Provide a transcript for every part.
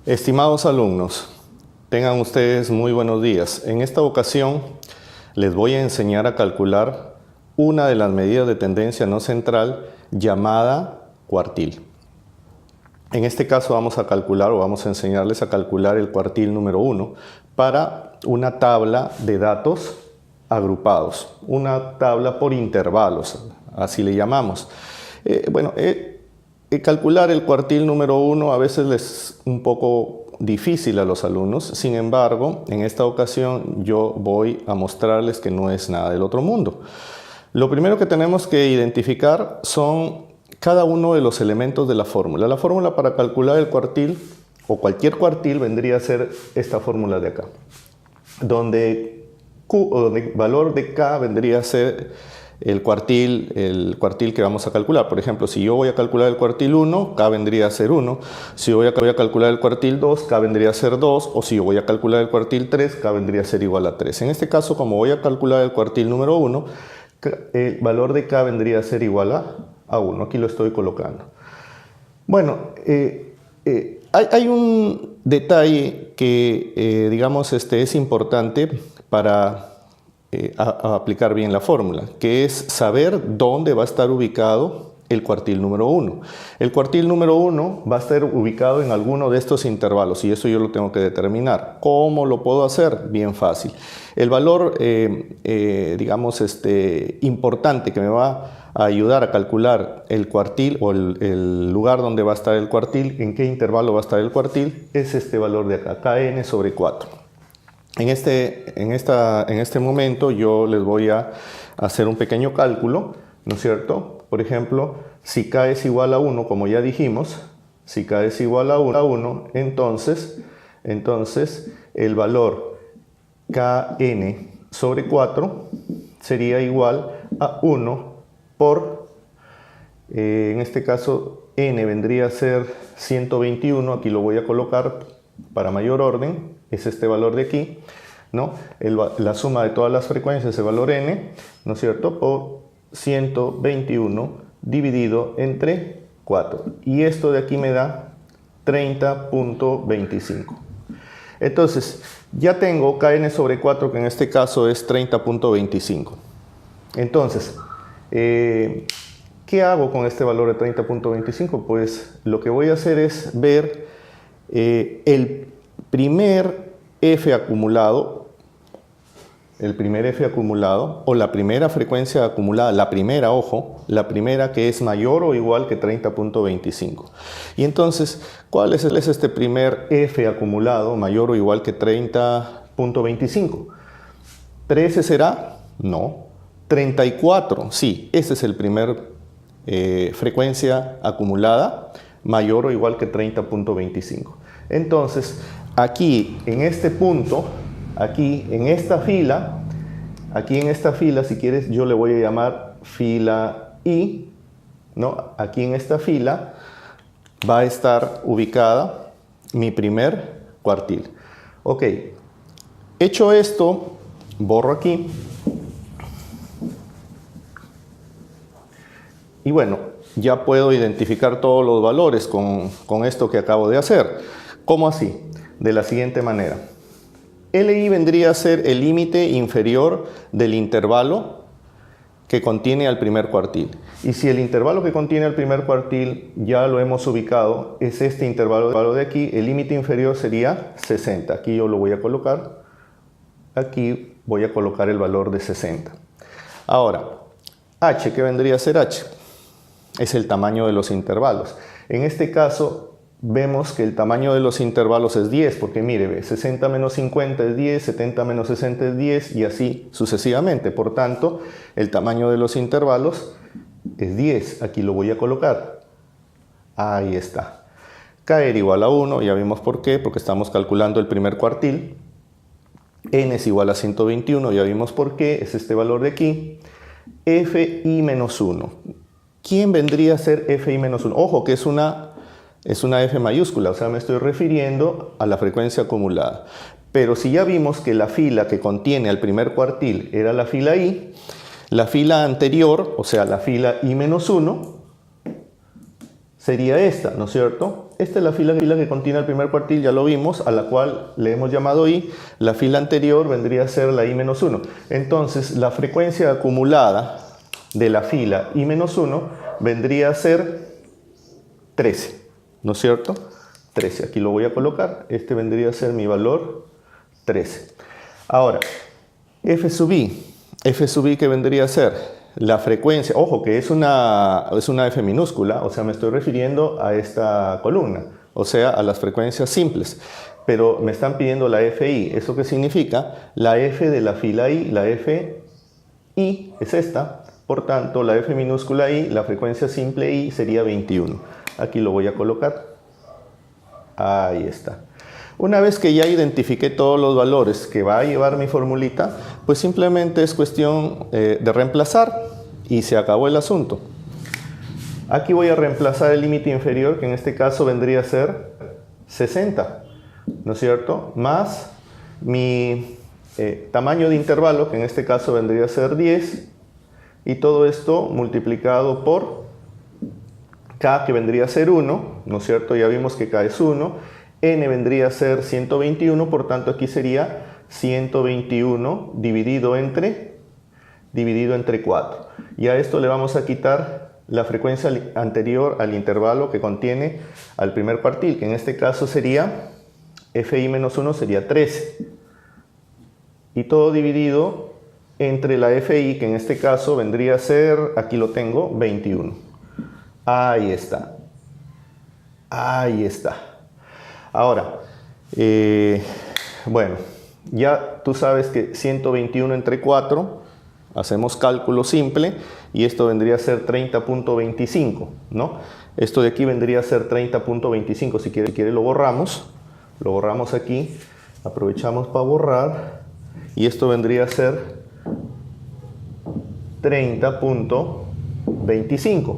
Estimados alumnos, tengan ustedes muy buenos días. En esta ocasión les voy a enseñar a calcular una de las medidas de tendencia no central llamada cuartil. En este caso vamos a enseñarles a calcular el cuartil número 1 para una tabla de datos agrupados, una tabla por intervalos, así le llamamos. Calcular el cuartil número 1 a veces es un poco difícil a los alumnos. Sin embargo, en esta ocasión yo voy a mostrarles que no es nada del otro mundo. Lo primero que tenemos que identificar son cada uno de los elementos de la fórmula. La fórmula para calcular el cuartil o cualquier cuartil vendría a ser esta fórmula de acá, donde Q o el valor de K vendría a ser el cuartil que vamos a calcular. Por ejemplo, si yo voy a calcular el cuartil 1, K vendría a ser 1. Si yo voy a calcular el cuartil 2, K vendría a ser 2. O si yo voy a calcular el cuartil 3, K vendría a ser igual a 3. En este caso, como voy a calcular el cuartil número 1, el valor de K vendría a ser igual a 1. Aquí lo estoy colocando. Bueno, hay un detalle que, es importante para a aplicar bien la fórmula, que es saber dónde va a estar ubicado el cuartil número 1. El cuartil número 1 va a estar ubicado en alguno de estos intervalos y eso yo lo tengo que determinar. ¿Cómo lo puedo hacer? Bien fácil. El valor, importante que me va a ayudar a calcular el cuartil o el lugar donde va a estar el cuartil, en qué intervalo va a estar el cuartil, es este valor de acá, kn sobre 4. En este momento yo les voy a hacer un pequeño cálculo, ¿no es cierto? Por ejemplo, si K es igual a 1, como ya dijimos, si K es igual a 1, entonces el valor Kn sobre 4 sería igual a 1 por, en este caso, N vendría a ser 121, aquí lo voy a colocar para mayor orden. Es este valor de aquí, ¿no? La suma de todas las frecuencias, el valor n, ¿no es cierto?, por 121 dividido entre 4. Y esto de aquí me da 30.25. Entonces, ya tengo Kn sobre 4, que en este caso es 30.25. Entonces, ¿qué hago con este valor de 30.25? Pues lo que voy a hacer es ver el primer F acumulado o la primera frecuencia acumulada, la primera que es mayor o igual que 30.25. Y entonces, ¿cuál es este primer F acumulado mayor o igual que 30.25? ¿13 será? No. 34, sí, ese es el primer frecuencia acumulada mayor o igual que 30.25. Entonces, aquí en este punto, aquí en esta fila, si quieres, yo le voy a llamar fila I, ¿no? Aquí en esta fila va a estar ubicada mi primer cuartil. Ok, hecho esto, borro aquí. Y bueno, ya puedo identificar todos los valores con esto que acabo de hacer. ¿Cómo así? De la siguiente manera. Li vendría a ser el límite inferior del intervalo que contiene al primer cuartil. Y si el intervalo que contiene al primer cuartil ya lo hemos ubicado, es este intervalo de aquí, el límite inferior sería 60. Aquí yo lo voy a colocar. Aquí voy a colocar el valor de 60. Ahora, h, ¿qué vendría a ser h? Es el tamaño de los intervalos. En este caso, vemos que el tamaño de los intervalos es 10, porque mire, 60 menos 50 es 10, 70 menos 60 es 10 y así sucesivamente. Por tanto, el tamaño de los intervalos es 10. Aquí lo voy a colocar. Ahí está. K era igual a 1, ya vimos por qué, porque estamos calculando el primer cuartil. N es igual a 121, ya vimos por qué, es este valor de aquí. Fi menos 1. ¿Quién vendría a ser Fi menos 1? Ojo que es una F mayúscula, o sea, me estoy refiriendo a la frecuencia acumulada. Pero si ya vimos que la fila que contiene al primer cuartil era la fila I, la fila anterior, o sea, la fila I menos 1, sería esta, ¿no es cierto? Esta es la fila que contiene el primer cuartil, ya lo vimos, a la cual le hemos llamado I. La fila anterior vendría a ser la I-1. Entonces, la frecuencia acumulada de la fila I-1 vendría a ser 13, ¿no es cierto? 13, aquí lo voy a colocar. Este vendría a ser mi valor 13. Ahora, F sub I. F sub I, ¿qué vendría a ser? La frecuencia, ojo que es una F minúscula, o sea, me estoy refiriendo a esta columna, o sea, a las frecuencias simples. Pero me están pidiendo la FI. ¿Eso qué significa? La F de la fila I, la FI es esta. Por tanto, la F minúscula I, la frecuencia simple I sería 21. Aquí lo voy a colocar. Ahí está. Una vez que ya identifiqué todos los valores que va a llevar mi formulita, pues simplemente es cuestión de reemplazar y se acabó el asunto. Aquí voy a reemplazar el límite inferior, que en este caso vendría a ser 60, ¿no es cierto? Más mi tamaño de intervalo, que en este caso vendría a ser 10, y todo esto multiplicado por K, que vendría a ser 1, ¿no es cierto? Ya vimos que K es 1. N vendría a ser 121, por tanto aquí sería 121 dividido entre 4. Y a esto le vamos a quitar la frecuencia anterior al intervalo que contiene al primer cuartil, que en este caso sería FI-1 sería 13. Y todo dividido entre la FI, que en este caso vendría a ser, aquí lo tengo, 21. Ahí está. Ahí está. Ahora, bueno, ya tú sabes que 121 entre 4, hacemos cálculo simple y esto vendría a ser 30.25, ¿no? Esto de aquí vendría a ser 30.25, si quiere lo borramos aquí, aprovechamos para borrar y esto vendría a ser 30.25,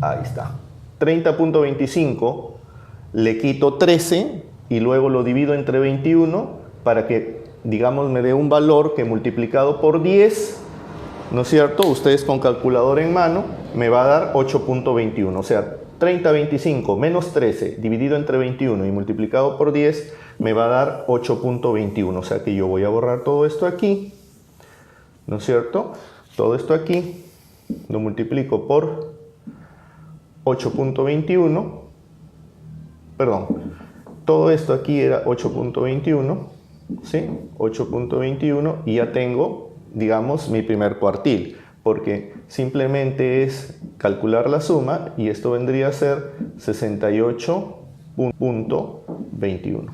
ahí está, 30.25. Le quito 13 y luego lo divido entre 21 para que, digamos, me dé un valor que multiplicado por 10, ¿no es cierto? Ustedes con calculadora en mano me va a dar 8.21. O sea, 30.25 menos 13 dividido entre 21 y multiplicado por 10 me va a dar 8.21. O sea que yo voy a borrar todo esto aquí, ¿no es cierto? Todo esto aquí lo multiplico por 8.21. Perdón, todo esto aquí era 8.21, ¿sí? 8.21 y ya tengo, digamos, mi primer cuartil, porque simplemente es calcular la suma y esto vendría a ser 68.21.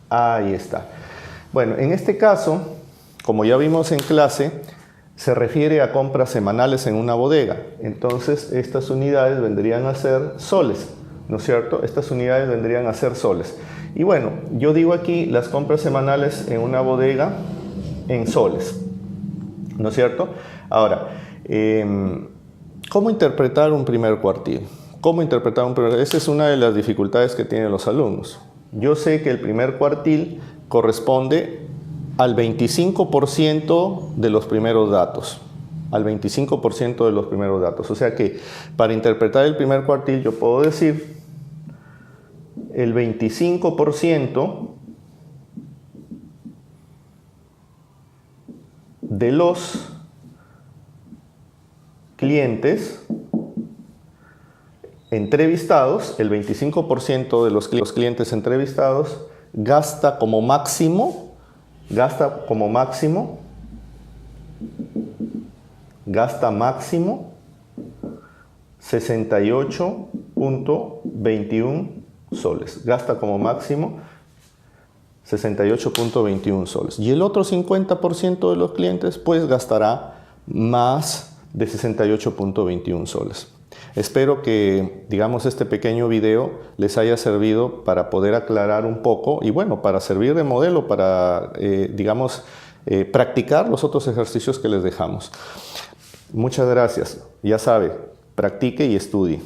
Ahí está. Bueno, en este caso, como ya vimos en clase, se refiere a compras semanales en una bodega. Entonces, estas unidades vendrían a ser soles, ¿no es cierto? Estas unidades vendrían a ser soles. Y bueno, yo digo aquí las compras semanales en una bodega en soles, ¿no es cierto? Ahora, ¿cómo interpretar un primer cuartil? ¿Cómo interpretar un primer cuartil? Esa es una de las dificultades que tienen los alumnos. Yo sé que el primer cuartil corresponde al 25% de los primeros datos. Al 25% de los primeros datos. O sea que para interpretar el primer cuartil yo puedo decir el 25% de los clientes entrevistados, el 25% de los clientes entrevistados gasta máximo 68.21 soles. Gasta como máximo 68.21 soles. Y el otro 50% de los clientes pues gastará más de 68.21 soles. Espero que, digamos, este pequeño video les haya servido para poder aclarar un poco y bueno, para servir de modelo, para, digamos, practicar los otros ejercicios que les dejamos. Muchas gracias. Ya sabe, practique y estudie.